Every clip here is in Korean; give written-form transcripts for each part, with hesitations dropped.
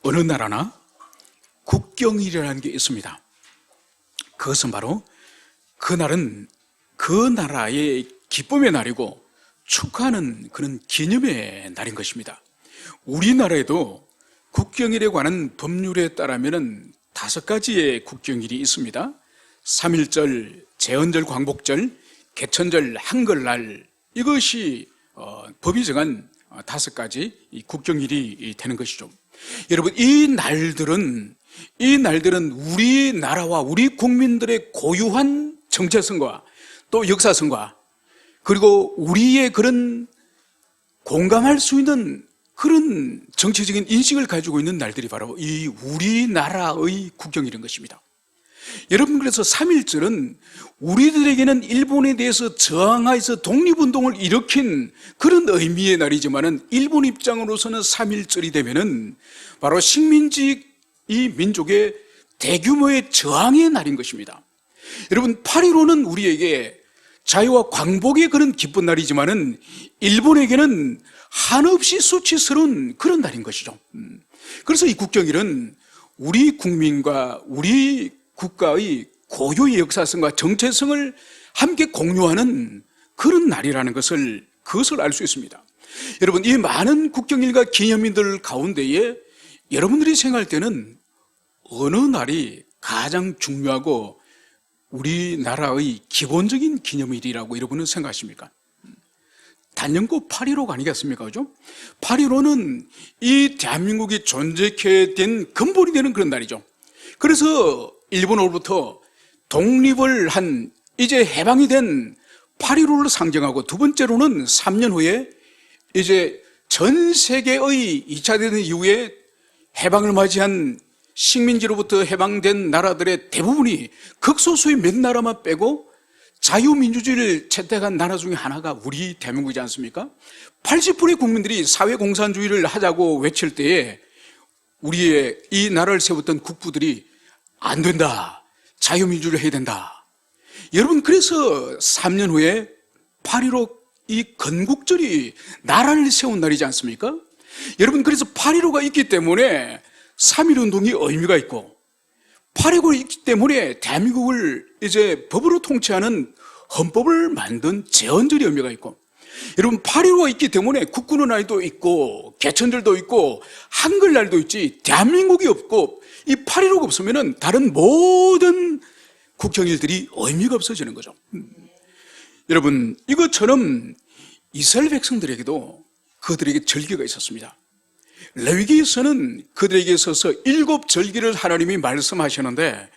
어느 나라나 국경일이라는 게 있습니다. 그것은 바로 그날은 그 나라의 기쁨의 날이고 축하하는 그런 기념의 날인 것입니다. 우리나라에도 국경일에 관한 법률에 따르면 5가지의 국경일이 있습니다. 3.1절, 제헌절, 광복절, 개천절, 한글날, 이것이 법이 정한 5가지 국경일이 되는 것이죠. 여러분, 이 날들은 우리나라와 우리 국민들의 고유한 정체성과 또 역사성과 그리고 우리의 그런 공감할 수 있는 그런 정치적인 인식을 가지고 있는 날들이 바로 이 우리나라의 국경일인 것입니다. 여러분, 그래서 3.1절은 우리들에게는 일본에 대해서 저항하여서 독립운동을 일으킨 그런 의미의 날이지만은 일본 입장으로서는 3.1절이 되면은 바로 식민지 이 민족의 대규모의 저항의 날인 것입니다. 여러분, 8.15는 우리에게 자유와 광복의 그런 기쁜 날이지만은 일본에게는 한없이 수치스러운 그런 날인 것이죠. 그래서 이 국경일은 우리 국민과 우리 국가의 고유의 역사성과 정체성을 함께 공유하는 그런 날이라는 것을 알 수 있습니다. 여러분, 이 많은 국경일과 기념일들 가운데에 여러분들이 생각할 때는 어느 날이 가장 중요하고 우리나라의 기본적인 기념일이라고 여러분은 생각하십니까? 단연코 8.15가 아니겠습니까? 그죠? 8.15는 이 대한민국이 존재케 된 근본이 되는 그런 날이죠. 그래서 일본으로부터 독립을 한 이제 해방이 된 8.15를 상징하고, 두 번째로는 3년 후에 이제 전 세계의 2차 대전 이후에 해방을 맞이한 식민지로부터 해방된 나라들의 대부분이 극소수의 몇 나라만 빼고 자유민주주의를 채택한 나라 중에 하나가 우리 대한민국이지 않습니까? 80%의 국민들이 사회공산주의를 하자고 외칠 때에 우리의 이 나라를 세웠던 국부들이 안 된다, 자유민주주의를 해야 된다. 여러분, 그래서 3년 후에 8.15 이 건국절이 나라를 세운 날이지 않습니까? 여러분, 그래서 8.15가 있기 때문에 3.1운동이 의미가 있고, 8.15가 있기 때문에 대한민국을 이제 법으로 통치하는 헌법을 만든 제헌절이 의미가 있고, 여러분, 8.15가 있기 때문에 국군의 날도 있고 개천절도 있고 한글날도 있지, 대한민국이 없고 이 8.15가 없으면 다른 모든 국경일들이 의미가 없어지는 거죠. 여러분, 이것처럼 이스라엘 백성들에게도 그들에게 절기가 있었습니다. 레위기에서는 그들에게 있어서 7절기를 하나님이 말씀하시는데,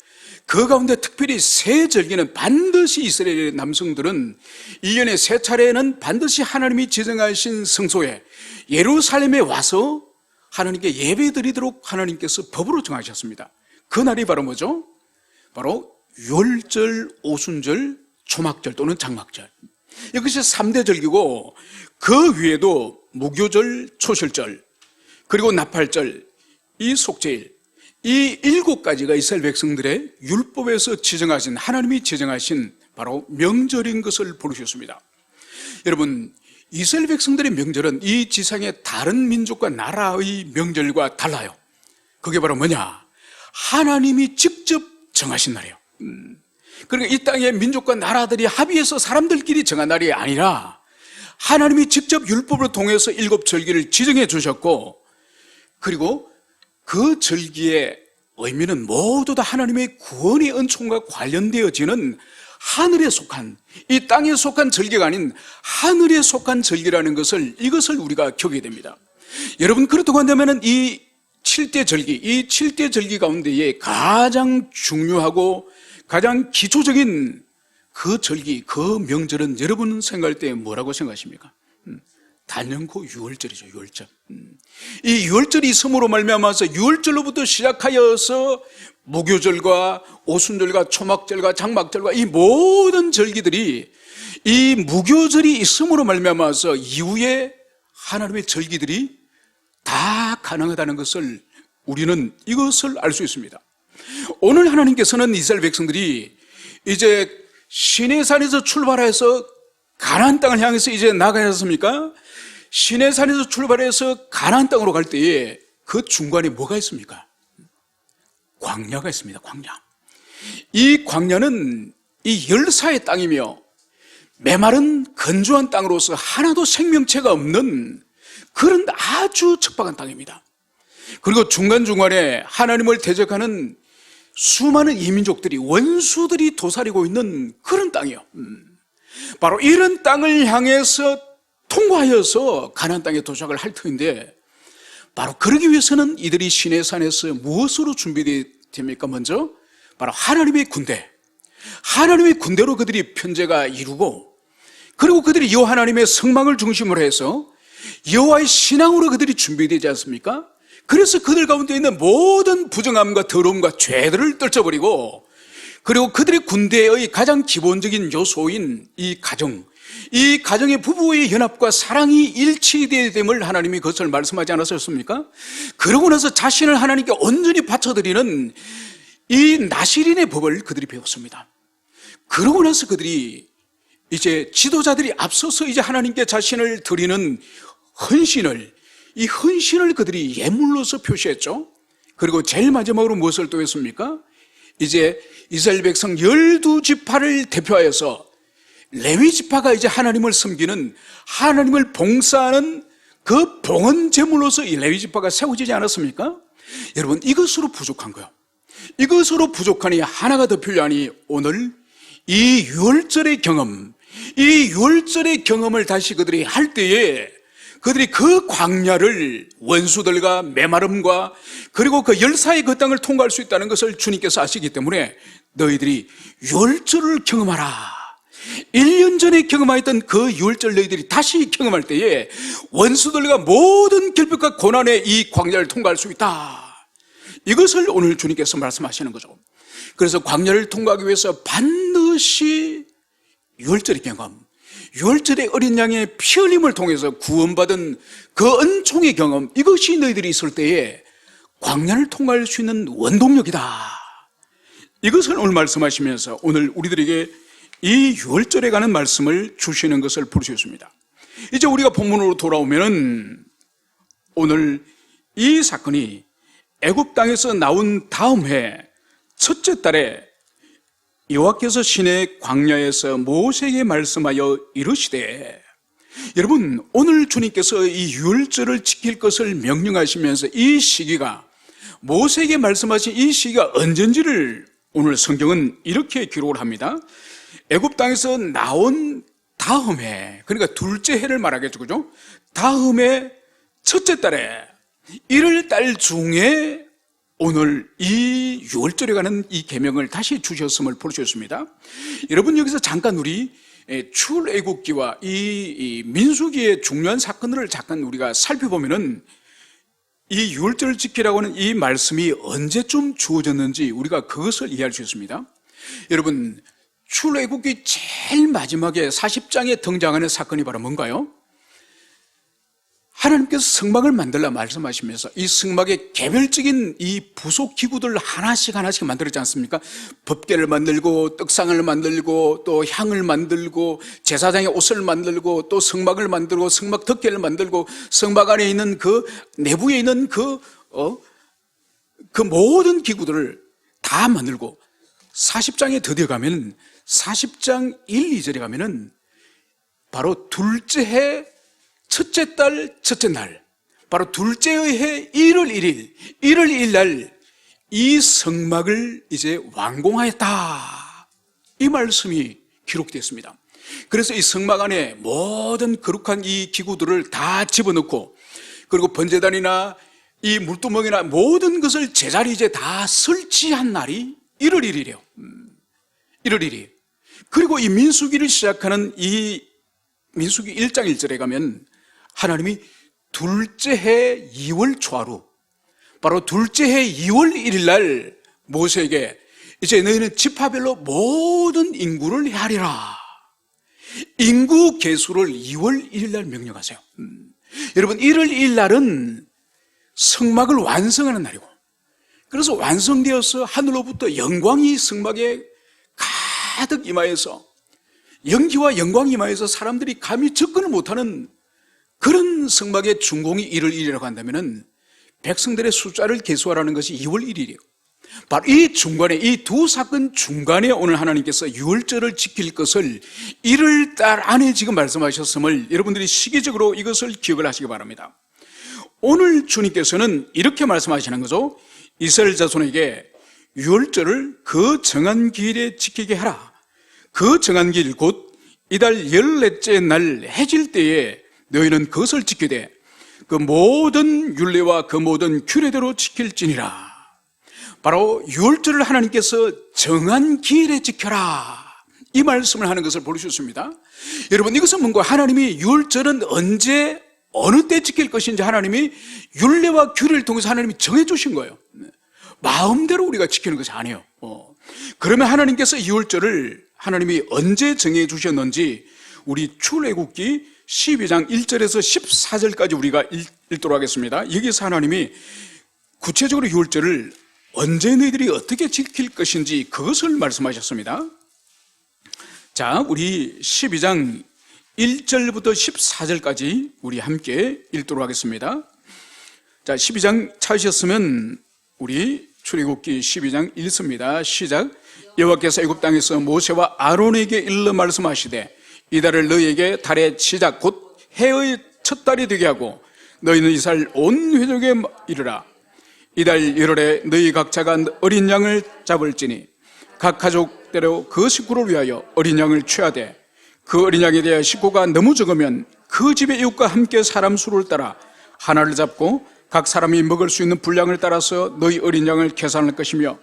그 가운데 특별히 3절기는 반드시 이스라엘 남성들은 1년에 3차례는 반드시 하나님이 지정하신 성소에 예루살렘에 와서 하나님께 예배드리도록 하나님께서 법으로 정하셨습니다. 그 날이 바로 뭐죠? 바로 유월절, 오순절, 초막절 또는 장막절. 이것이 3대 절기고, 그 위에도 무교절, 초실절, 그리고 나팔절, 이 속죄일, 이 7가지가 이스라엘 백성들의 율법에서 지정하신, 하나님이 지정하신 바로 명절인 것을 보여주셨습니다. 여러분, 이스라엘 백성들의 명절은 이 지상의 다른 민족과 나라의 명절과 달라요. 그게 바로 뭐냐? 하나님이 직접 정하신 날이에요. 그러니까 이 땅의 민족과 나라들이 합의해서 사람들끼리 정한 날이 아니라 하나님이 직접 율법을 통해서 7절기를 지정해 주셨고, 그리고 그 절기의 의미는 모두 다 하나님의 구원의 은총과 관련되어지는 하늘에 속한, 이 땅에 속한 절기가 아닌 하늘에 속한 절기라는 이것을 우리가 겪게 됩니다. 여러분, 그렇다고 한다면 이 7대 절기 가운데에 가장 중요하고 가장 기초적인 그 절기, 그 명절은 여러분 생각할 때 뭐라고 생각하십니까? 단연코 유월절이죠. 유월절. 이 유월절이 있음으로 말미암아서 유월절로부터 시작하여서 무교절과 오순절과 초막절과 장막절과 이 모든 절기들이, 이 무교절이 있음으로 말미암아서 이후에 하나님의 절기들이 다 가능하다는 것을 우리는 이것을 알 수 있습니다. 오늘 하나님께서는 이스라엘 백성들이 이제 시내산에서 출발해서 가나안 땅을 향해서 이제 나가야 했습니까? 시내산에서 출발해서 가나안 땅으로 갈 때에 그 중간에 뭐가 있습니까? 광야가 있습니다. 광야. 이 광야는 이 열사의 땅이며 메마른 건조한 땅으로서 하나도 생명체가 없는 그런 아주 척박한 땅입니다. 그리고 중간중간에 하나님을 대적하는 수많은 이민족들이, 원수들이 도사리고 있는 그런 땅이요. 바로 이런 땅을 향해서 통과하여서 가나안 땅에 도착을 할 터인데, 바로 그러기 위해서는 이들이 시내산에서 무엇으로 준비됩니까? 먼저 바로 하나님의 군대, 하나님의 군대로 그들이 편제가 이루고, 그리고 그들이 여호와 하나님의 성막을 중심으로 해서 여호와의 신앙으로 그들이 준비되지 않습니까? 그래서 그들 가운데 있는 모든 부정함과 더러움과 죄들을 떨쳐버리고, 그리고 그들의 군대의 가장 기본적인 요소인 이 가정의 부부의 연합과 사랑이 일치됨을 하나님이 그것을 말씀하지 않았습니까? 그러고 나서 자신을 하나님께 온전히 바쳐드리는 이 나실인의 법을 그들이 배웠습니다. 그러고 나서 그들이 이제 지도자들이 앞서서 이제 하나님께 자신을 드리는 이 헌신을 그들이 예물로서 표시했죠. 그리고 제일 마지막으로 무엇을 또 했습니까? 이제 이스라엘 백성 12지파를 대표하여서 레위 지파가 이제 하나님을 섬기는, 하나님을 봉사하는 그 봉헌 제물로서 이 레위 지파가 세워지지 않았습니까? 여러분, 이것으로 부족한 거예요. 이것으로 부족하니 하나가 더 필요하니 오늘 이 유월절의 경험을 다시 그들이 할 때에 그들이 그 광야를 원수들과 메마름과 그리고 그 열사의 그 땅을 통과할 수 있다는 것을 주님께서 아시기 때문에 너희들이 유월절을 경험하라. 1년 전에 경험하였던 그 유월절 너희들이 다시 경험할 때에 원수들과 모든 결핍과 고난의 이 광야를 통과할 수 있다. 이것을 오늘 주님께서 말씀하시는 거죠. 그래서 광야를 통과하기 위해서 반드시 유월절의 경험, 유월절의 어린 양의 피 흘림을 통해서 구원받은 그 은총의 경험, 이것이 너희들이 있을 때에 광야를 통과할 수 있는 원동력이다. 이것을 오늘 말씀하시면서 오늘 우리들에게 이 유월절에 관한 말씀을 주시는 것을 볼 수 있습니다. 이제 우리가 본문으로 돌아오면은 오늘 이 사건이 애굽 땅에서 나온 다음 해 첫째 달에 여호와께서 시내 광야에서 모세에게 말씀하여 이르시되, 여러분, 오늘 주님께서 이 유월절을 지킬 것을 명령하시면서 이 시기가, 모세에게 말씀하신 이 시기가 언젠지를 오늘 성경은 이렇게 기록을 합니다. 애굽 땅에서 나온 다음 해, 그러니까 둘째 해를 말하겠죠, 그죠? 다음 해 첫째 달에 1월 달 중에 오늘 이 유월절에 관한 이 계명을 다시 주셨음을 볼 수 있습니다. 여러분, 여기서 잠깐 우리 출애굽기와 이 민수기의 중요한 사건들을 잠깐 우리가 살펴보면은 이 유월절을 지키라고 하는 이 말씀이 언제쯤 주어졌는지 우리가 그것을 이해할 수 있습니다. 여러분, 출애굽기 제일 마지막에 40장에 등장하는 사건이 바로 뭔가요? 하나님께서 성막을 만들라 말씀하시면서 이 성막의 개별적인 이 부속 기구들 하나씩 만들었지 않습니까? 법궤를 만들고 떡상을 만들고 또 향을 만들고 제사장의 옷을 만들고 또 성막을 만들고 성막 덮개를 만들고 성막 안에 있는 그 내부에 있는 그 모든 기구들을 다 만들고 40장에 드디어 가면 40장 1, 2절에 가면은 바로 둘째 해 첫째 달 첫째 날, 바로 둘째의 해 1월 1일 날 이 성막을 이제 완공하였다, 이 말씀이 기록되었습니다. 그래서 이 성막 안에 모든 거룩한 이 기구들을 다 집어넣고, 그리고 번제단이나 이 물두멍이나 모든 것을 제자리에 이제 다 설치한 날이 1월 1일이에요 1월 1일. 그리고 이 민수기를 시작하는 이 민수기 1장 1절에 가면 하나님이 둘째 해 2월 초하루, 바로 둘째 해 2월 1일 날 모세에게 이제 너희는 지파별로 모든 인구를 헤아리라, 인구 계수를 2월 1일 날 명령하세요. 여러분, 1월 1일 날은 성막을 완성하는 날이고, 그래서 완성되어서 하늘로부터 영광이 성막에 가득 임하여서, 연기와 영광이 임하여서 사람들이 감히 접근을 못하는 그런 성막의 준공이 1월 1일이라고 한다면 백성들의 숫자를 계수하라는 것이 2월 1일이에요. 바로 이 중간에, 이 두 사건 중간에 오늘 하나님께서 유월절을 지킬 것을 1월 달 안에 지금 말씀하셨음을 여러분들이 시기적으로 이것을 기억을 하시기 바랍니다. 오늘 주님께서는 이렇게 말씀하시는 거죠. 이스라엘 자손에게 유월절을 그 정한 기일에 지키게 하라. 그 정한 기일 곧 이달 14째 날 해질 때에 너희는 그것을 지키되 그 모든 율례와 그 모든 규례대로 지킬지니라. 바로 유월절을 하나님께서 정한 기일에 지켜라, 이 말씀을 하는 것을 볼 수 있습니다. 여러분, 이것은 뭔가 하나님이 유월절은 언제 어느 때 지킬 것인지 하나님이 율례와 규례를 통해서 하나님이 정해주신 거예요. 마음대로 우리가 지키는 것이 아니에요. 그러면 하나님께서 유월절을 하나님이 언제 정해주셨는지 우리 출애굽기 12장 1절에서 14절까지 우리가 읽도록 하겠습니다. 여기서 하나님이 구체적으로 유월절을 언제 너희들이 어떻게 지킬 것인지 그것을 말씀하셨습니다. 자, 우리 12장 1절부터 14절까지 우리 함께 읽도록 하겠습니다. 자, 12장 찾으셨으면 우리 출애굽기 12장 읽습니다. 시작. 여호와께서 애굽 땅에서 모세와 아론에게 일러 말씀하시되 이 달을 너희에게 달의 시작 곧 해의 첫 달이 되게 하고 너희는 이스라엘 온 회족에 이르라. 이달 열흘에 너희 각자가 어린 양을 잡을지니 각 가족대로 그 식구를 위하여 어린 양을 취하되 그 어린 양에 대해 식구가 너무 적으면 그 집의 이웃과 함께 사람 수를 따라 하나를 잡고 각 사람이 먹을 수 있는 분량을 따라서 너희 어린 양을 계산할 것이며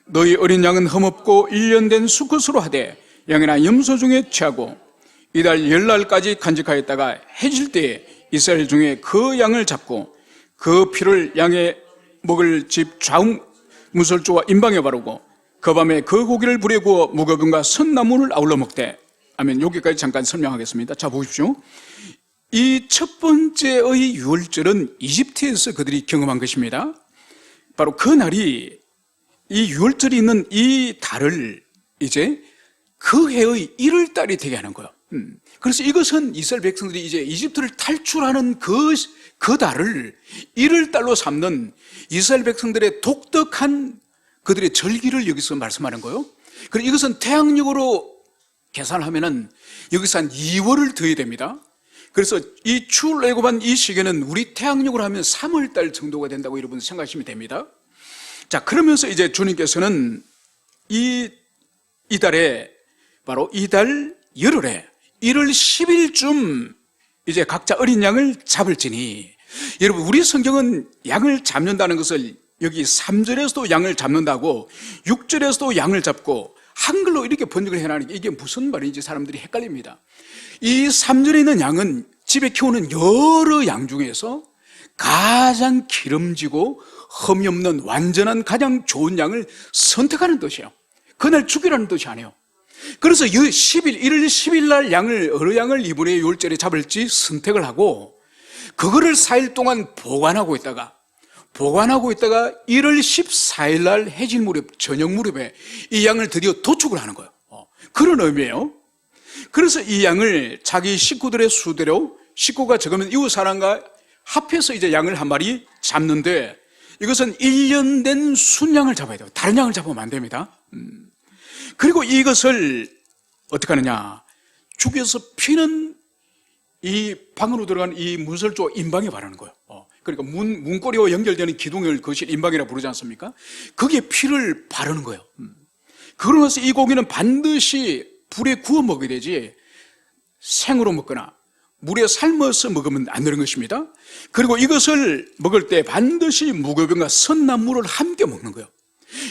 너희 어린 양은 흠없고 1년 된 수컷으로 하되 양이나 염소 중에 취하고 이달 열날까지 간직하였다가 해질 때에 이스라엘 중에 그 양을 잡고 그 피를 양의 먹을 집 좌우 무설조와 임방에 바르고 그 밤에 그 고기를 불에 구워 무교병과 선나물을 아울러 먹되. 아멘. 여기까지 잠깐 설명하겠습니다. 자, 보십시오. 이 첫 번째의 유월절은 이집트에서 그들이 경험한 것입니다. 바로 그 날이, 이 유월절이 있는 이 달을 이제 그 해의 1월 달이 되게 하는 거예요. 그래서 이것은 이스라엘 백성들이 이제 이집트를 탈출하는 그 달을 1월 달로 삼는 이스라엘 백성들의 독특한 그들의 절기를 여기서 말씀하는 거예요. 그리고 이것은 태양력으로 계산을 하면은 여기서 한 2월을 더해야 됩니다. 그래서 이 출애굽한 이 시기는 우리 태양력으로 하면 3월 달 정도가 된다고 여러분 생각하시면 됩니다. 자, 그러면서 이제 주님께서는 이 달에 바로 이달 열흘에 1월 10일쯤 이제 각자 어린 양을 잡을지니. 여러분, 우리 성경은 양을 잡는다는 것을 여기 3절에서도 양을 잡는다고 6절에서도 양을 잡고 한글로 이렇게 번역을 해놔는 게 이게 무슨 말인지 사람들이 헷갈립니다. 이 3절에 있는 양은 집에 키우는 여러 양 중에서 가장 기름지고 흠이 없는 완전한 가장 좋은 양을 선택하는 뜻이에요. 그날 죽이라는 뜻이 아니에요. 그래서 1월 10일 날 어느 양을 이번에 유월절에 잡을지 선택을 하고 그거를 4일 동안 보관하고 있다가 1월 14일 날 해질 무렵, 저녁 무렵에 이 양을 드디어 도축을 하는 거예요. 그런 의미예요. 그래서 이 양을 자기 식구들의 수대로, 식구가 적으면 이웃 사람과 합해서 이제 양을 한 마리 잡는데 이것은 1년 된 순양을 잡아야 돼요. 다른 양을 잡으면 안 됩니다. 그리고 이것을 어떻게 하느냐, 죽여서 피는 이 방으로 들어간 이 문설조 임방에 바르는 거예요. 그러니까 문고리와 연결되는 기둥을 그것이 임방이라고 부르지 않습니까? 거기에 피를 바르는 거예요. 그러고 나서 이 고기는 반드시 불에 구워 먹어야 되지 생으로 먹거나 물에 삶아서 먹으면 안 되는 것입니다. 그리고 이것을 먹을 때 반드시 무교병과 선나물을 함께 먹는 거예요.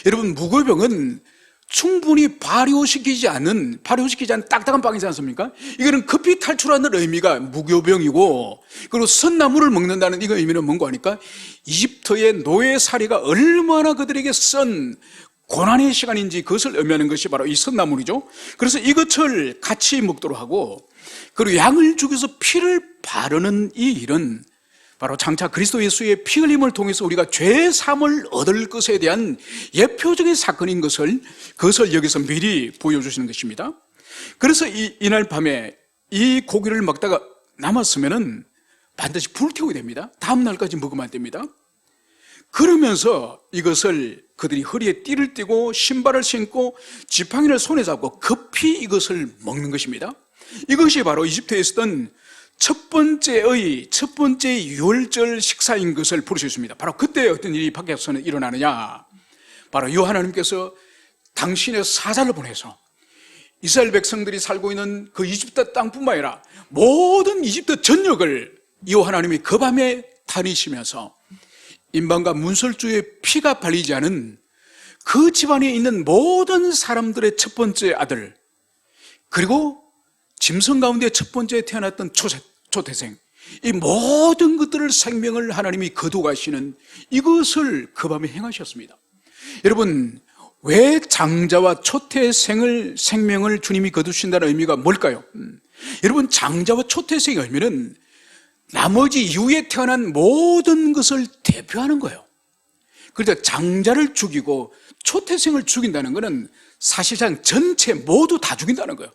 여러분, 무교병은 충분히 발효시키지 않은 딱딱한 빵이지 않습니까? 이거는 급히 탈출하는 의미가 무교병이고, 그리고 선나물을 먹는다는 이거 의미는 뭔가 하니까 이집트의 노예살이가 얼마나 그들에게 쓴 고난의 시간인지 그것을 의미하는 것이 바로 이 선나물이죠. 그래서 이것을 같이 먹도록 하고, 그리고 양을 죽여서 피를 바르는 이 일은 바로 장차 그리스도 예수의 피 흘림을 통해서 우리가 죄 사함을 얻을 것에 대한 예표적인 사건인 그것을 여기서 미리 보여주시는 것입니다. 그래서 이날 밤에 이 고기를 먹다가 남았으면은 반드시 불태우게 됩니다. 다음 날까지 먹으면 안 됩니다. 그러면서 이것을 그들이 허리에 띠를 띠고 신발을 신고 지팡이를 손에 잡고 급히 이것을 먹는 것입니다. 이것이 바로 이집트에 있었던 첫 번째 유월절 식사인 것을 볼 수 있습니다. 바로 그때 어떤 일이 밖에서는 일어나느냐, 바로 여호와 하나님께서 당신의 사자를 보내서 이스라엘 백성들이 살고 있는 그 이집트 땅뿐만 아니라 모든 이집트 전역을 여호와 하나님이 그 밤에 다니시면서 임방과 문설주의 피가 발리지 않은 그 집안에 있는 모든 사람들의 첫 번째 아들, 그리고 짐승 가운데 첫 번째 태어났던 초태생, 이 모든 것들을 생명을 하나님이 거두가시는 이것을 그 밤에 행하셨습니다. 여러분, 왜 장자와 초태생을 생명을 주님이 거두신다는 의미가 뭘까요? 여러분, 장자와 초태생의 의미는 나머지 이후에 태어난 모든 것을 대표하는 거예요. 그래서 장자를 죽이고 초태생을 죽인다는 것은 사실상 전체 모두 다 죽인다는 거예요.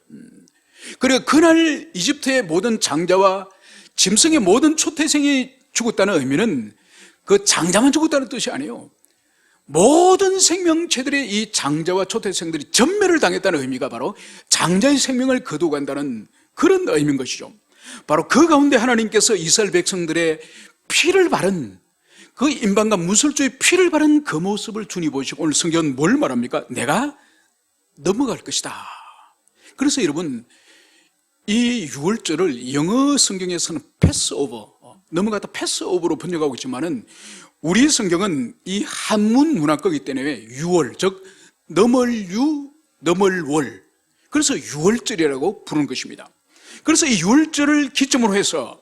그리고 그날 이집트의 모든 장자와 짐승의 모든 초태생이 죽었다는 의미는 그 장자만 죽었다는 뜻이 아니에요. 모든 생명체들의 이 장자와 초태생들이 전멸을 당했다는 의미가 바로 장자의 생명을 거두간다는 그런 의미인 것이죠. 바로 그 가운데 하나님께서 이스라엘 백성들의 피를 바른, 그 임방과 문설주의 피를 바른 그 모습을 주님 보시고 오늘 성경은 뭘 말합니까? 내가 넘어갈 것이다. 그래서 여러분, 이 유월절을 영어 성경에서는 패스오버, 넘어가다 패스오버로 번역하고 있지만은 우리 성경은 이 한문 문학거기 때문에 유월, 즉 넘을 유, 넘을 월, 그래서 유월절이라고 부르는 것입니다. 그래서 이 유월절을 기점으로 해서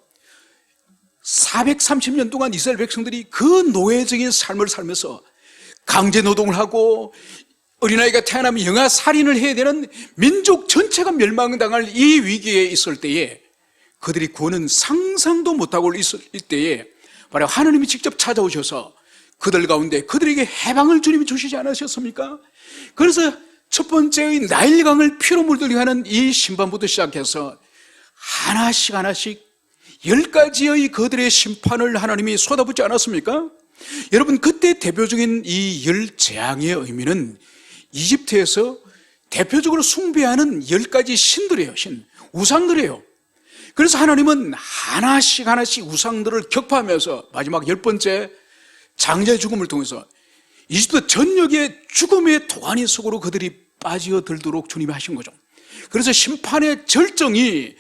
430년 동안 이스라엘 백성들이 그 노예적인 삶을 살면서 강제 노동을 하고 어린아이가 태어나면 영아 살인을 해야 되는 민족 전체가 멸망당할 이 위기에 있을 때에 그들이 구원은 상상도 못하고 있을 때에 바로 하나님이 직접 찾아오셔서 그들 가운데 그들에게 해방을 주님이 주시지 않으셨습니까? 그래서 첫 번째의 나일강을 피로 물들게 하는 이 심판부터 시작해서 하나씩 10가지의 그들의 심판을 하나님이 쏟아붓지 않았습니까? 여러분, 그때 대표적인 이 10재앙의 의미는 이집트에서 대표적으로 숭배하는 10가지 신들이에요. 우상들이에요. 그래서 하나님은 하나씩 우상들을 격파하면서 마지막 10번째 장자의 죽음을 통해서 이집트 전역의 죽음의 도가니 속으로 그들이 빠져들도록 주님이 하신 거죠. 그래서 심판의 절정이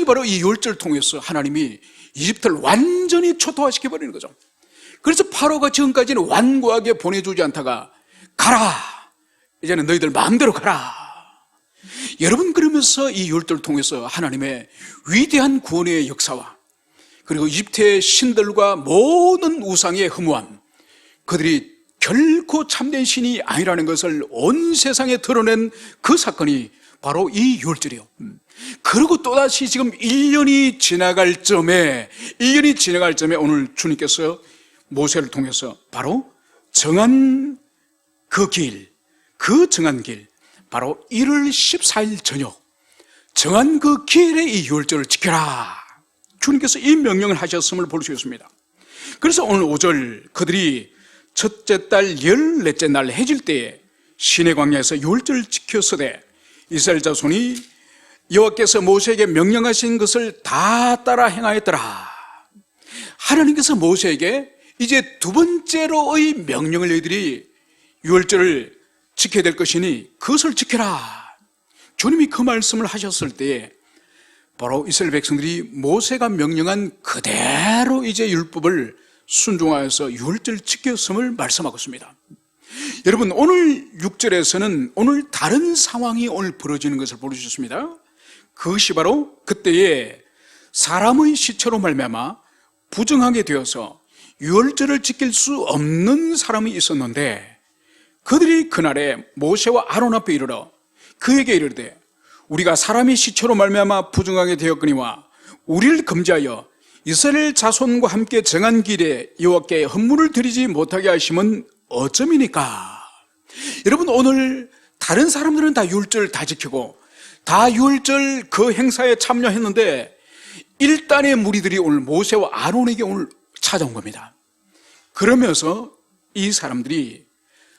바로 이 유월절을 통해서 하나님이 이집트를 완전히 초토화시켜버리는 거죠. 그래서 파로가 지금까지는 완고하게 보내주지 않다가 가라, 이제는 너희들 마음대로 가라. 여러분, 그러면서 이 유월절을 통해서 하나님의 위대한 구원의 역사와 그리고 이집트의 신들과 모든 우상의 허무함, 그들이 결코 참된 신이 아니라는 것을 온 세상에 드러낸 그 사건이 바로 이 유월절이에요. 그리고 또다시 지금 1년이 지나갈 점에 오늘 주님께서 모세를 통해서 바로 정한 그 정한 길, 바로 1월 14일 저녁 정한 그 길에 이 유월절을 지켜라, 주님께서 이 명령을 하셨음을 볼 수 있습니다. 그래서 오늘 5절 그들이 첫째 달 14째 날 해질 때에 시내 광야에서 유월절을 지켰으되 이스라엘 자손이 여호와께서 모세에게 명령하신 것을 다 따라 행하였더라. 하나님께서 모세에게 이제 두 번째로의 명령을 너희들이 유월절을 지켜야 될 것이니 그것을 지켜라. 주님이 그 말씀을 하셨을 때에 바로 이스라엘 백성들이 모세가 명령한 그대로 이제 율법을 순종하여서 유월절 지켰음을 말씀하고 있습니다. 여러분, 오늘 6절에서는 오늘 다른 상황이 오늘 벌어지는 것을 볼 수 있습니다. 그것이 바로 그때에 사람의 시체로 말미암아 부정하게 되어서 유월절을 지킬 수 없는 사람이 있었는데 그들이 그날에 모세와 아론 앞에 이르러 그에게 이르되 우리가 사람의 시체로 말미암아 부정하게 되었거니와 우리를 금지하여 이스라엘 자손과 함께 정한 길에 여호와께 헌물을 드리지 못하게 하심은 어쩌미니까? 여러분, 오늘 다른 사람들은 다 유월절 다 지키고 다 유월절 그 행사에 참여했는데 일단의 무리들이 오늘 모세와 아론에게 오늘 찾아온 겁니다. 그러면서 이 사람들이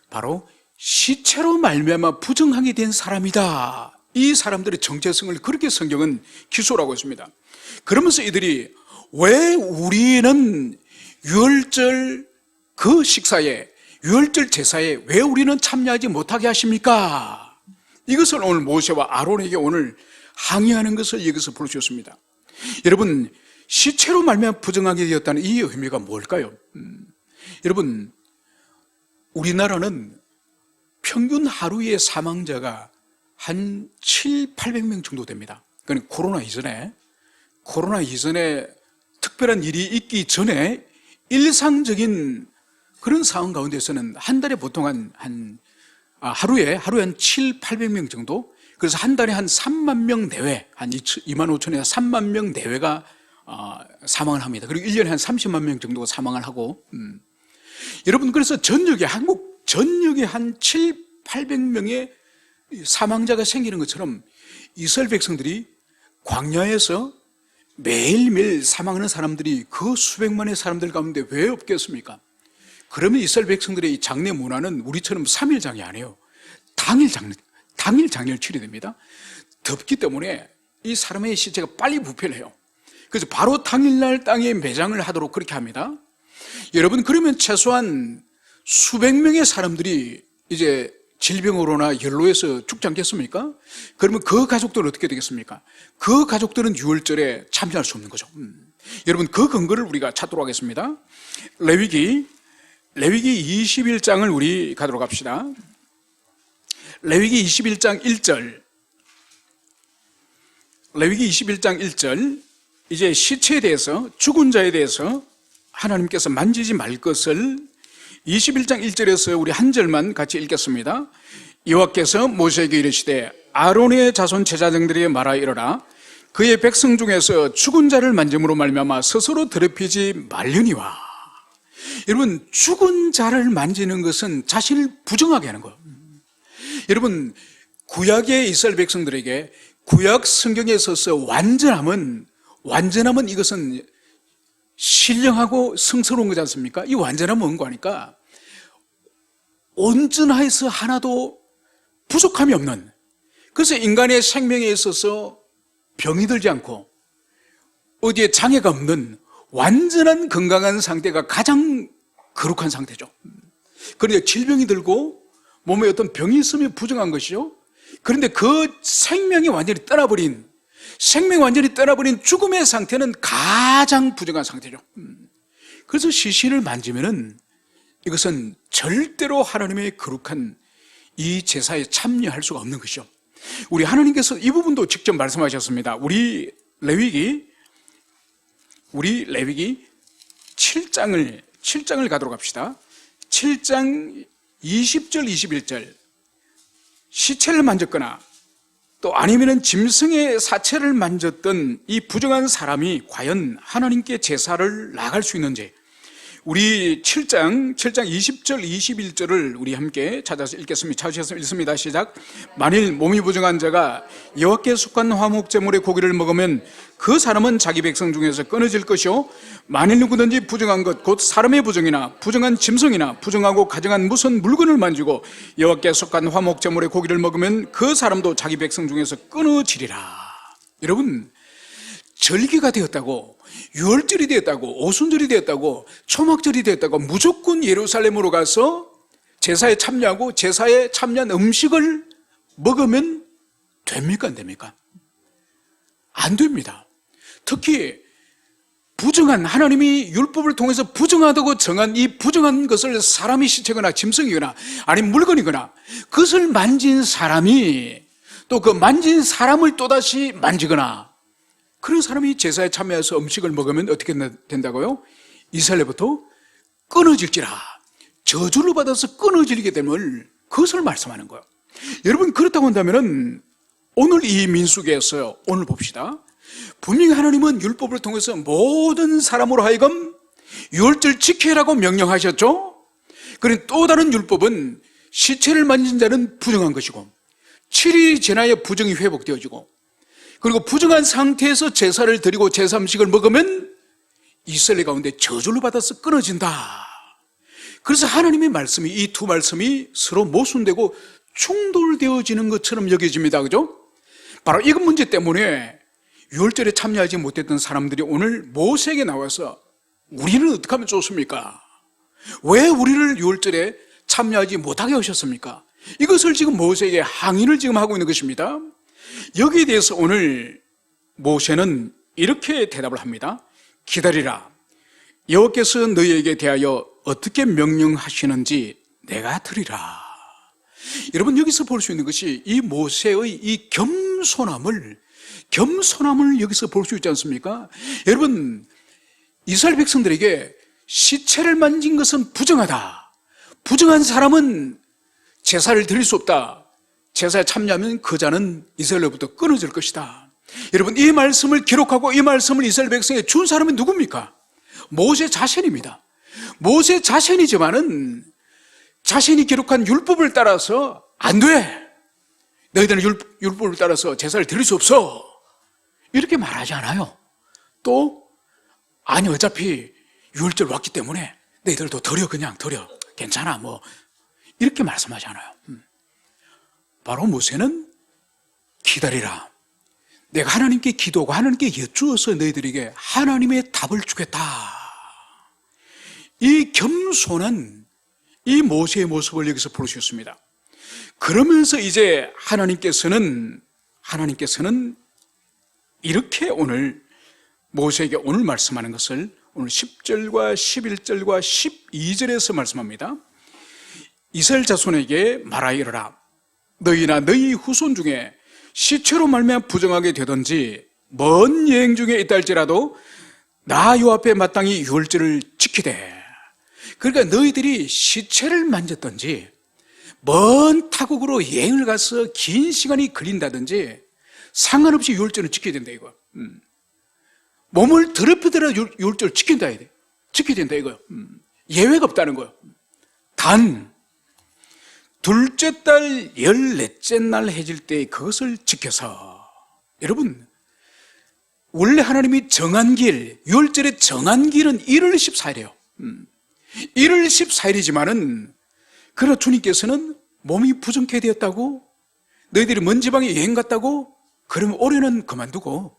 바로 시체로 말미암아 부정하게 된 사람이다. 이 사람들의 정체성을 그렇게 성경은 기술하고 있습니다. 그러면서 이들이 왜 우리는 유월절 그 식사에, 유월절 제사에 왜 우리는 참여하지 못하게 하십니까? 이것을 오늘 모세와 아론에게 오늘 항의하는 것을 여기서 볼 수 있습니다. 여러분, 시체로 말미암아 부정하게 되었다는 이 의미가 뭘까요? 여러분, 우리나라는 평균 하루의 사망자가 한 700~800명 정도 됩니다. 그러니까 코로나 이전에 특별한 일이 있기 전에 일상적인 그런 상황 가운데서는 한 달에 보통 하루에 한 700~800명 정도, 그래서 한 달에 한 3만 명 내외, 한 2만 5천에서 3만 명 내외가 사망을 합니다. 그리고 1년에 한 30만 명 정도가 사망을 하고, 여러분, 그래서 한국 전역에 한 700~800명의 사망자가 생기는 것처럼 이스라엘 백성들이 광야에서 매일매일 사망하는 사람들이 그 수백만의 사람들 가운데 왜 없겠습니까? 그러면 이스라엘 백성들의 이 장례 문화는 우리처럼 3일 장례 안 해요. 당일 장례를 치러됩니다. 덥기 때문에 이 사람의 시체가 빨리 부패를 해요. 그래서 바로 당일날 땅에 매장을 하도록 그렇게 합니다. 여러분, 그러면 최소한 수백 명의 사람들이 이제 질병으로나 연로해서 죽지 않겠습니까? 그러면 그 가족들은 어떻게 되겠습니까? 그 가족들은 유월절에 참여할 수 없는 거죠. 여러분, 그 근거를 우리가 찾도록 하겠습니다. 레위기 21장을 우리 가도록 합시다. 레위기 21장 1절. 레위기 21장 1절. 이제 시체에 대해서, 죽은 자에 대해서 하나님께서 만지지 말 것을 21장 1절에서 우리 한 절만 같이 읽겠습니다. 여호와께서 모세에게 이르시되 아론의 자손 제사장들에게 말하여 이르라. 그의 백성 중에서 죽은 자를 만짐으로 말미암아 스스로 더럽히지 말려니와. 여러분, 죽은 자를 만지는 것은 자신을 부정하게 하는 거예요. 여러분, 구약의 이스라엘 백성들에게 구약 성경에 있어서 완전함은 이것은 신령하고 성스러운 거지 않습니까? 이 완전함은 뭔가 하니까 온전하여서 하나도 부족함이 없는, 그래서 인간의 생명에 있어서 병이 들지 않고 어디에 장애가 없는 완전한 건강한 상태가 가장 거룩한 상태죠. 그런데 질병이 들고 몸에 어떤 병이 있으면 부정한 것이죠. 그런데 그 생명이 완전히 떠나버린 죽음의 상태는 가장 부정한 상태죠. 그래서 시신을 만지면은 이것은 절대로 하나님의 거룩한 이 제사에 참여할 수가 없는 것이죠. 우리 하나님께서 이 부분도 직접 말씀하셨습니다. 우리 레위기 7장을 가도록 합시다. 7장 20절 21절. 시체를 만졌거나 또 아니면은 짐승의 사체를 만졌던 이 부정한 사람이 과연 하나님께 제사를 나갈 수 있는지, 우리 7장 20절 21절을 우리 함께 찾아서 읽겠습니다. 찾으셨으면 읽습니다. 시작. 만일 몸이 부정한 자가 여호와께 속한 화목제물의 고기를 먹으면 그 사람은 자기 백성 중에서 끊어질 것이요, 만일 누구든지 부정한 것 곧 사람의 부정이나 부정한 짐승이나 부정하고 가정한 무슨 물건을 만지고 여호와께 속한 화목제물의 고기를 먹으면 그 사람도 자기 백성 중에서 끊어지리라. 여러분, 절기가 되었다고, 유월절이 되었다고, 오순절이 되었다고, 초막절이 되었다고 무조건 예루살렘으로 가서 제사에 참여하고 제사에 참여한 음식을 먹으면 됩니까? 안 됩니까? 안 됩니다. 특히 부정한, 하나님이 율법을 통해서 부정하다고 정한 이 부정한 것을 사람이 시체거나 짐승이거나 아니면 물건이거나 그것을 만진 사람이 또 그 만진 사람을 또다시 만지거나 그런 사람이 제사에 참여해서 음식을 먹으면 어떻게 된다고요? 이스라엘부터 끊어질지라, 저주를 받아서 끊어지게 됨을, 그것을 말씀하는 거예요. 여러분, 그렇다고 한다면 오늘 이 민수기에서 오늘 봅시다. 분명히 하나님은 율법을 통해서 모든 사람으로 하여금 유월절 지켜라고 명령하셨죠. 그런데 또 다른 율법은 시체를 만진 자는 부정한 것이고 7일이 지나야 부정이 회복되어지고, 그리고 부정한 상태에서 제사를 드리고 제사 음식을 먹으면 이스라엘 가운데 저주를 받아서 끊어진다. 그래서 하나님의 말씀이, 이 두 말씀이 서로 모순되고 충돌되어지는 것처럼 여겨집니다. 그죠? 바로 이 문제 때문에 유월절에 참여하지 못했던 사람들이 오늘 모세에게 나와서 우리는 어떻게 하면 좋습니까? 왜 우리를 유월절에 참여하지 못하게 하셨습니까? 이것을 지금 모세에게 항의를 지금 하고 있는 것입니다. 여기에 대해서 오늘 모세는 이렇게 대답을 합니다. 기다리라. 여호와께서 너희에게 대하여 어떻게 명령하시는지 내가 들으리라. 여러분, 여기서 볼 수 있는 것이 이 모세의 이 겸손함을 여기서 볼 수 있지 않습니까? 여러분, 이스라엘 백성들에게 시체를 만진 것은 부정하다. 부정한 사람은 제사를 드릴 수 없다. 제사에 참여하면 그 자는 이스라엘로부터 끊어질 것이다. 여러분, 이 말씀을 기록하고 이 말씀을 이스라엘 백성에 준 사람이 누굽니까? 모세 자신입니다. 모세 자신이지만은 자신이 기록한 율법을 따라서 안 돼. 너희들은 율법을 따라서 제사를 드릴 수 없어. 이렇게 말하지 않아요. 또 아니 어차피 유월절 왔기 때문에 너희들도 드려, 그냥 드려. 괜찮아 뭐 이렇게 말씀하지 않아요. 바로 모세는 기다리라. 내가 하나님께 기도하고 하나님께 여쭈어서 너희들에게 하나님의 답을 주겠다. 이 겸손한 이 모세의 모습을 여기서 볼 수 있습니다. 그러면서 이제 하나님께서는 이렇게 오늘 모세에게 오늘 말씀하는 것을 오늘 10절과 11절과 12절에서 말씀합니다. 이스라엘 자손에게 말하이르라. 너희나 너희 후손 중에 시체로 말미암아 부정하게 되든지 먼 여행 중에 있다 할지라도 나 요 앞에 마땅히 유월절을 지키되. 그러니까 너희들이 시체를 만졌든지 먼 타국으로 여행을 가서 긴 시간이 걸린다든지 상관없이 유월절을 지켜야 된다 이거. 몸을 더럽히더라 유월절을 지켜야 된다 이거. 예외가 없다는 거예요. 단 둘째 달 14째 날 해질 때 그것을 지켜서. 여러분, 원래 하나님이 정한 길, 유월절에 정한 길은 1월 14일이에요 1월 14일이지만은 그러나 주님께서는 몸이 부정케 되었다고, 너희들이 먼 지방에 여행 갔다고, 그러면 올해는 그만두고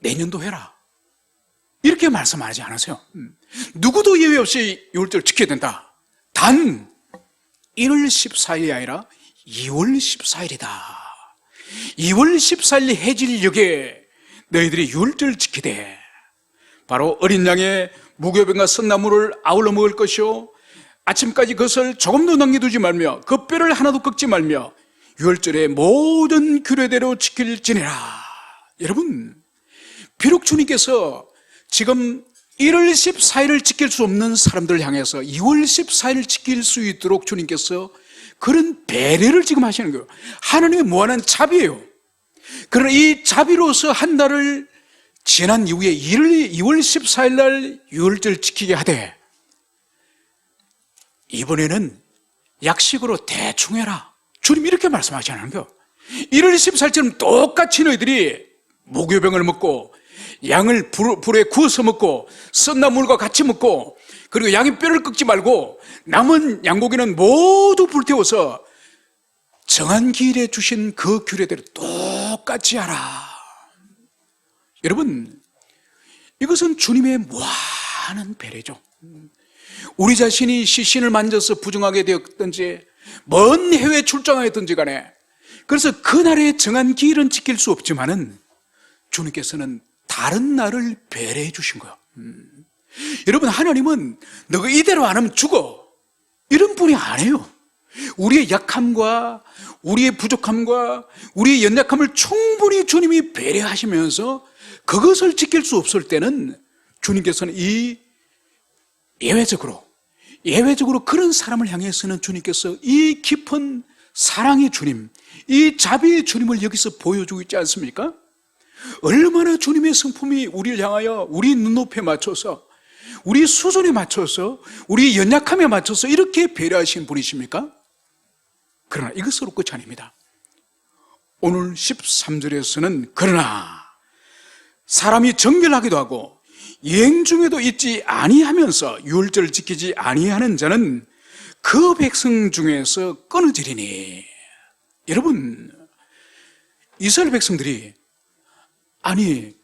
내년도 해라 이렇게 말씀하지 않으세요. 누구도 예외 없이 유월절 지켜야 된다. 단 1월 14일이 아니라 2월 14일이다. 2월 14일 해질녘에 너희들이 유월절 지키되 바로 어린 양의 무교병과 썬나물을 아울러 먹을 것이요 아침까지 그것을 조금도 남겨두지 말며 그 뼈를 하나도 꺾지 말며 유월절의 모든 규례대로 지킬지니라. 여러분, 비록 주님께서 지금 1월 14일을 지킬 수 없는 사람들을 향해서 2월 14일을 지킬 수 있도록 주님께서 그런 배려를 지금 하시는 거예요. 하나님의 무한한 자비예요. 그러나 이 자비로서 한 달을 지난 이후에 2월 14일 날 유월절 지키게 하되 이번에는 약식으로 대충 해라. 주님 이렇게 말씀하지 않은 거예요. 1월 14일처럼 똑같이 너희들이 무교병을 먹고 양을 불에 구워서 먹고 썬나물과 같이 먹고 그리고 양의 뼈를 꺾지 말고 남은 양고기는 모두 불태워서 정한 기일에 주신 그 규례대로 똑같이 하라. 여러분, 이것은 주님의 무한한 배려죠. 우리 자신이 시신을 만져서 부정하게 되었든지 먼 해외 출장하였든지 간에 그래서 그날의 정한 기일은 지킬 수 없지만은 주님께서는 다른 날을 배려해 주신 거예요. 여러분, 하나님은 너가 이대로 안 하면 죽어 이런 분이 아니에요. 우리의 약함과 우리의 부족함과 우리의 연약함을 충분히 주님이 배려하시면서 그것을 지킬 수 없을 때는 주님께서는 이 예외적으로 그런 사람을 향해서는 주님께서 이 깊은 사랑의 주님, 이 자비의 주님을 여기서 보여주고 있지 않습니까? 얼마나 주님의 성품이 우리를 향하여 우리 눈높이에 맞춰서 우리 수준에 맞춰서 우리 연약함에 맞춰서 이렇게 배려하신 분이십니까? 그러나 이것으로 끝이 아닙니다. 오늘 13절에서는 그러나 사람이 정결하기도 하고 여행 중에도 잊지 아니하면서 유월절을 지키지 아니하는 자는 그 백성 중에서 끊어지리니. 여러분, 이스라엘 백성들이 아니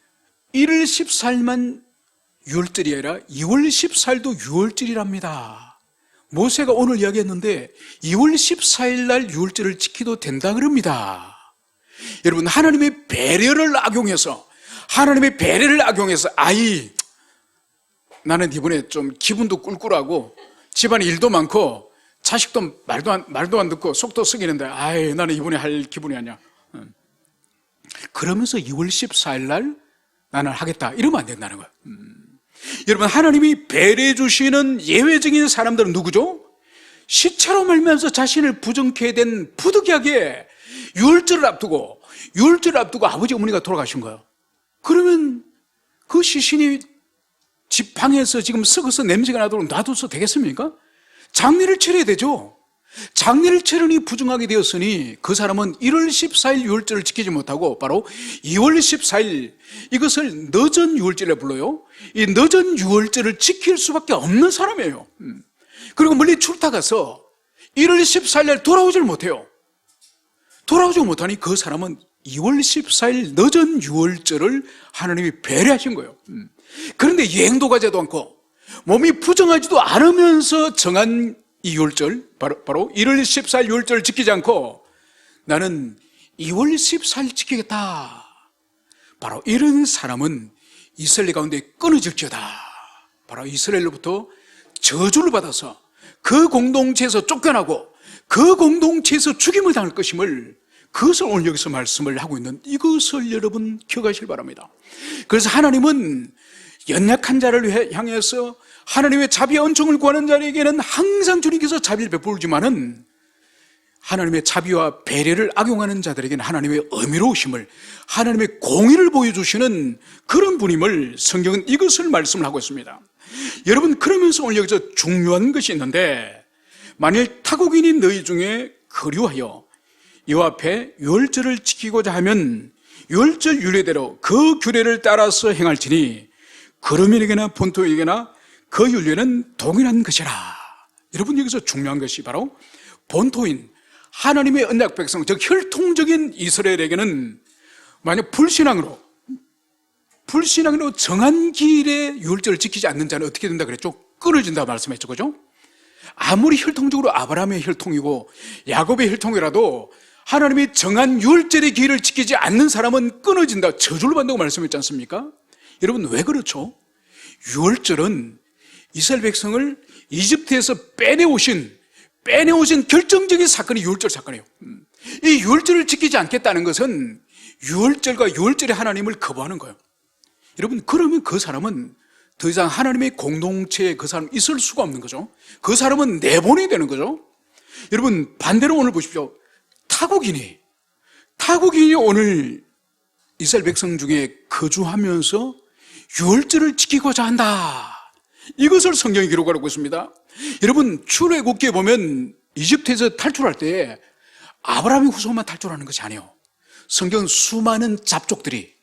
1월 14일만 유월절이 아니라 2월 14일도 유월절이랍니다. 모세가 오늘 이야기했는데 2월 14일 날 유월절을 지켜도 된다 그럽니다. 여러분, 하나님의 배려를 악용해서 나는 이번에 좀 기분도 꿀꿀하고 집안에 일도 많고 자식도 말도 안 듣고 속도 썩이는데 나는 이번에 할 기분이 아니야. 그러면서 2월 14일 날 나는 하겠다 이러면 안 된다는 거예요. 여러분, 하나님이 배려해 주시는 예외적인 사람들은 누구죠? 시체로 말미암아서 자신을 부정케 된 부득이하게 유월절을 앞두고 아버지 어머니가 돌아가신 거예요. 그러면 그 시신이 집 방에서 지금 썩어서 냄새가 나도록 놔둬서 되겠습니까? 장례를 치러야 되죠. 장례를 치르니 부정하게 되었으니 그 사람은 1월 14일 유월절을 지키지 못하고 바로 2월 14일, 이것을 늦은 유월절이라 불러요. 이 늦은 유월절을 지킬 수밖에 없는 사람이에요. 그리고 멀리 출타가서 1월 14일 날 돌아오질 못해요. 돌아오지 못하니 그 사람은 2월 14일 늦은 유월절을 하나님이 배려하신 거예요. 그런데 여행도 가지도 않고 몸이 부정하지도 않으면서 정한 이 유월절, 바로 1월 14일 유월절을 지키지 않고 나는 2월 14일 지키겠다. 바로 이런 사람은 이스라엘 가운데 끊어질지어다. 바로 이스라엘로부터 저주를 받아서 그 공동체에서 쫓겨나고 그 공동체에서 죽임을 당할 것임을, 그것을 오늘 여기서 말씀을 하고 있는 이것을 여러분 기억하시길 바랍니다. 그래서 하나님은 연약한 자를 향해서 하나님의 자비와 은총을 구하는 자에게는 항상 주님께서 자비를 베풀지만은 하나님의 자비와 배려를 악용하는 자들에게는 하나님의 어미로우심을, 하나님의 공의를 보여주시는 그런 분임을 성경은 이것을 말씀을 하고 있습니다. 여러분, 그러면서 오늘 여기서 중요한 것이 있는데, 만일 타국인이 너희 중에 거류하여 여호와 앞에 유월절을 지키고자 하면 유월절 율례대로 그 규례를 따라서 행할지니 거류민에게나 본토에게나 그 율례는 동일한 것이라. 여러분, 여기서 중요한 것이 바로 본토인 하나님의 언약 백성, 즉 혈통적인 이스라엘에게는 만약 불신앙으로 정한 길에 유월절을 지키지 않는 자는 어떻게 된다 그랬죠? 끊어진다 말씀했죠, 그죠? 아무리 혈통적으로 아브라함의 혈통이고 야곱의 혈통이라도 하나님이 정한 유월절의 기회를 지키지 않는 사람은 끊어진다, 저주를 받는다고 말씀했지 않습니까? 여러분, 왜 그렇죠? 유월절은 이스라엘 백성을 이집트에서 빼내오신 결정적인 사건이 유월절 사건이에요. 이 유월절을 지키지 않겠다는 것은 유월절과 유월절의 하나님을 거부하는 거예요. 여러분, 그러면 그 사람은 더 이상 하나님의 공동체에 그 사람 있을 수가 없는 거죠. 그 사람은 내보내야 되는 거죠. 여러분, 반대로 오늘 보십시오. 타국인이 오늘 이스라엘 백성 중에 거주하면서 유월절을 지키고자 한다. 이것을 성경이 기록하고 있습니다. 여러분, 출애굽기에 보면 이집트에서 탈출할 때 아브라함의 후손만 탈출하는 것이 아니에요. 성경은 수많은 잡족들이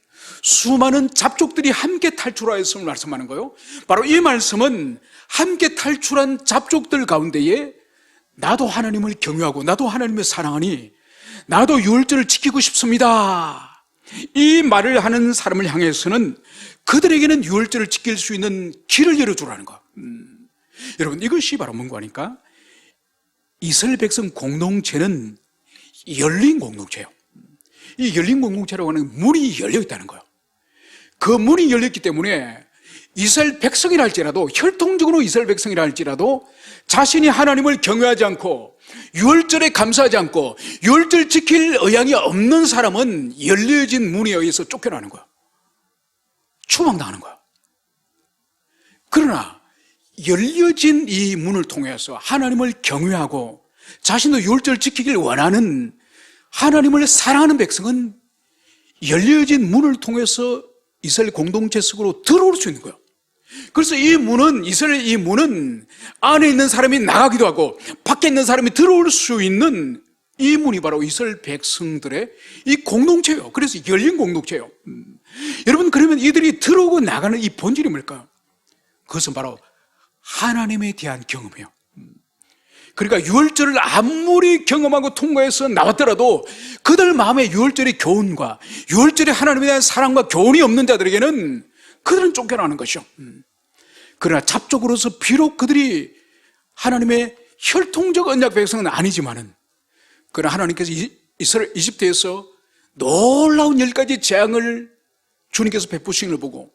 함께 탈출하였음을 말씀하는 거예요. 바로 이 말씀은 함께 탈출한 잡족들 가운데에 나도 하나님을 경외하고 나도 하나님을 사랑하니 나도 유월절을 지키고 싶습니다, 이 말을 하는 사람을 향해서는 그들에게는 유월절을 지킬 수 있는 길을 열어주라는 거. 여러분, 이것이 바로 뭔가 하니까 이스라엘 백성 공동체는 열린 공동체예요. 이 열린 공동체라고 하는 문이 열려 있다는 거예요. 그 문이 열렸기 때문에 이스라엘 백성이라 할지라도, 혈통적으로 이스라엘 백성이라 할지라도 자신이 하나님을 경외하지 않고 유월절에 감사하지 않고 유월절 지킬 의향이 없는 사람은 열려진 문에 의해서 쫓겨나는 거예요. 추방당하는 거예요. 그러나 열려진 이 문을 통해서 하나님을 경외하고 자신도 유월절 지키길 원하는 하나님을 사랑하는 백성은 열려진 문을 통해서 이스라엘 공동체 속으로 들어올 수 있는 거예요. 그래서 이 문은, 이스라엘 이 문은 안에 있는 사람이 나가기도 하고 밖에 있는 사람이 들어올 수 있는 이 문이 바로 이스라엘 백성들의 이 공동체예요. 그래서 열린 공동체예요. 여러분, 그러면 이들이 들어오고 나가는 이 본질이 뭘까요? 그것은 바로 하나님에 대한 경험이에요. 그러니까 유월절을 아무리 경험하고 통과해서 나왔더라도 그들 마음에 유월절의 교훈과 유월절의 하나님에 대한 사랑과 교훈이 없는 자들에게는 그들은 쫓겨나는 것이죠. 그러나 잡족으로서 비록 그들이 하나님의 혈통적 언약 백성은 아니지만은, 그러나 하나님께서 이집트에서 놀라운 10가지 재앙을 주님께서 베푸신 걸 보고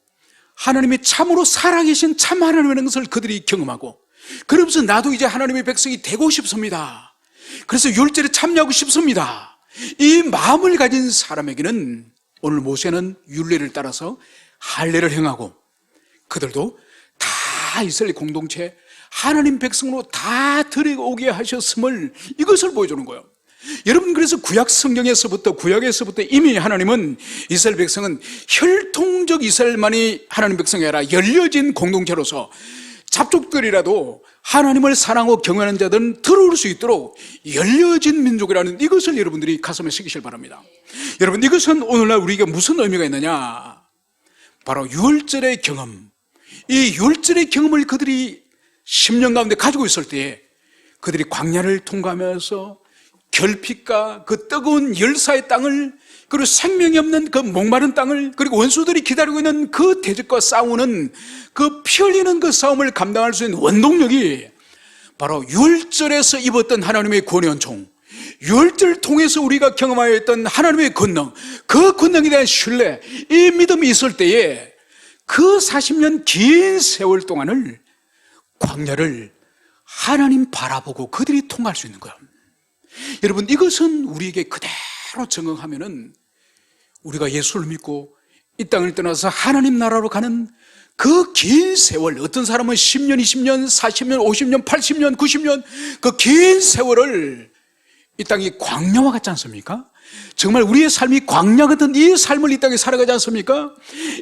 하나님이 참으로 살아계신 참 하나님이라는 것을 그들이 경험하고, 그러면서 나도 이제 하나님의 백성이 되고 싶습니다, 그래서 율절에 참여하고 싶습니다, 이 마음을 가진 사람에게는 오늘 모세는 율례를 따라서 할례를 행하고 그들도 다 이스라엘 공동체 하나님 백성으로 다 들어오게 하셨음을, 이것을 보여주는 거예요. 여러분, 그래서 구약에서부터 이미 하나님은 이스라엘 백성은 혈통적 이스라엘만이 하나님 백성이 아니라 열려진 공동체로서 잡족들이라도 하나님을 사랑하고 경외하는 자들은 들어올 수 있도록 열려진 민족이라는 이것을 여러분들이 가슴에 새기실 바랍니다. 여러분, 이것은 오늘날 우리에게 무슨 의미가 있느냐? 바로 유월절의 경험, 이 유월절의 경험을 그들이 10년 가운데 가지고 있을 때에 그들이 광야를 통과하면서 결핍과 그 뜨거운 열사의 땅을, 그리고 생명이 없는 그 목마른 땅을, 그리고 원수들이 기다리고 있는 그 대적과 싸우는 그 피 흘리는 그 싸움을 감당할 수 있는 원동력이 바로 유월절에서 입었던 하나님의 권위 은총, 유월절을 통해서 우리가 경험하여 했던 하나님의 권능, 그 권능에 대한 신뢰, 이 믿음이 있을 때에 그 40년 긴 세월 동안을 광야를 하나님 바라보고 그들이 통과할 수 있는 거예요. 여러분, 이것은 우리에게 그대로 적용하면은 우리가 예수를 믿고 이 땅을 떠나서 하나님 나라로 가는 그 긴 세월, 어떤 사람은 10년, 20년, 40년, 50년, 80년, 90년 그 긴 세월을 이 땅이 광야와 같지 않습니까? 정말 우리의 삶이 광야 같은 이 삶을 이 땅에 살아가지 않습니까?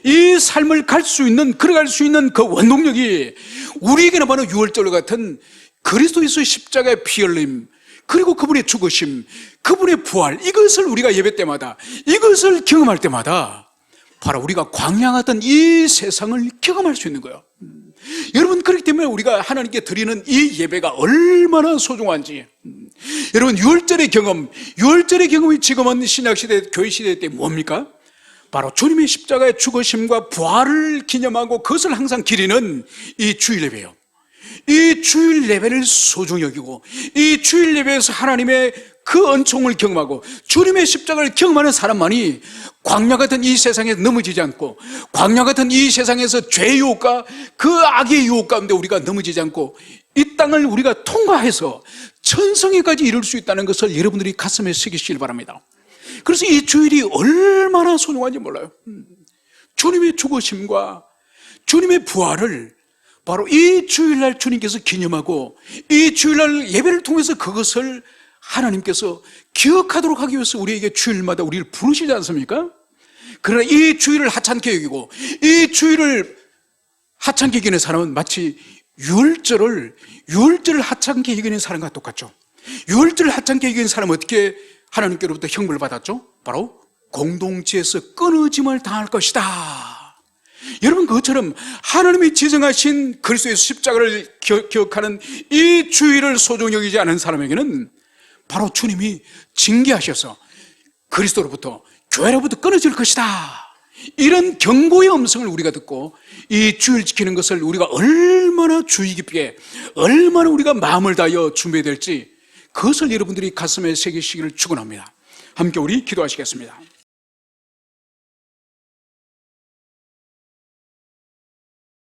이 삶을 걸어갈 수 있는 그 원동력이 우리에게는 바로 유월절 같은 그리스도의 십자가의 피 흘림, 그리고 그분의 죽으심, 그분의 부활, 이것을 우리가 예배 때마다, 이것을 경험할 때마다 바로 우리가 광야 같은 이 세상을 경험할 수 있는 거예요. 여러분, 그렇기 때문에 우리가 하나님께 드리는 이 예배가 얼마나 소중한지, 여러분, 유월절의 경험이 지금은 신약시대, 교회시대 때 뭡니까? 바로 주님의 십자가의 죽으심과 부활을 기념하고 그것을 항상 기리는 이 주일 예배예요. 이 주일 예배를 소중히 여기고, 이 주일 예배에서 하나님의 그 은총을 경험하고 주님의 십자가를 경험하는 사람만이 광야 같은 이 세상에 넘어지지 않고, 광야 같은 이 세상에서 죄의 유혹과 그 악의 유혹 가운데 우리가 넘어지지 않고 이 땅을 우리가 통과해서 천성에까지 이룰 수 있다는 것을 여러분들이 가슴에 새기시길 바랍니다. 그래서 이 주일이 얼마나 소중한지 몰라요. 주님의 죽으심과 주님의 부활을 바로 이 주일날 주님께서 기념하고, 이 주일날 예배를 통해서 그것을 하나님께서 기억하도록 하기 위해서 우리에게 주일마다 우리를 부르시지 않습니까? 그러나 이 주일을 하찮게 여기고, 이 주일을 하찮게 여기는 사람은 마치 유월절을 하찮게 여기는 사람과 똑같죠. 유월절을 하찮게 여기는 사람은 어떻게 하나님께로부터 형벌을 받았죠? 바로 공동체에서 끊어짐을 당할 것이다. 여러분, 그것처럼 하나님이 지정하신 그리스도의 십자가를 기억하는 이 주일을 소중히 여기지 않은 사람에게는 바로 주님이 징계하셔서 그리스도로부터, 교회로부터 끊어질 것이다, 이런 경고의 음성을 우리가 듣고 이 주일 지키는 것을 우리가 얼마나 주의 깊게, 얼마나 우리가 마음을 다하여 준비해야 될지, 그것을 여러분들이 가슴에 새기시기를 축원합니다. 함께 우리 기도하시겠습니다.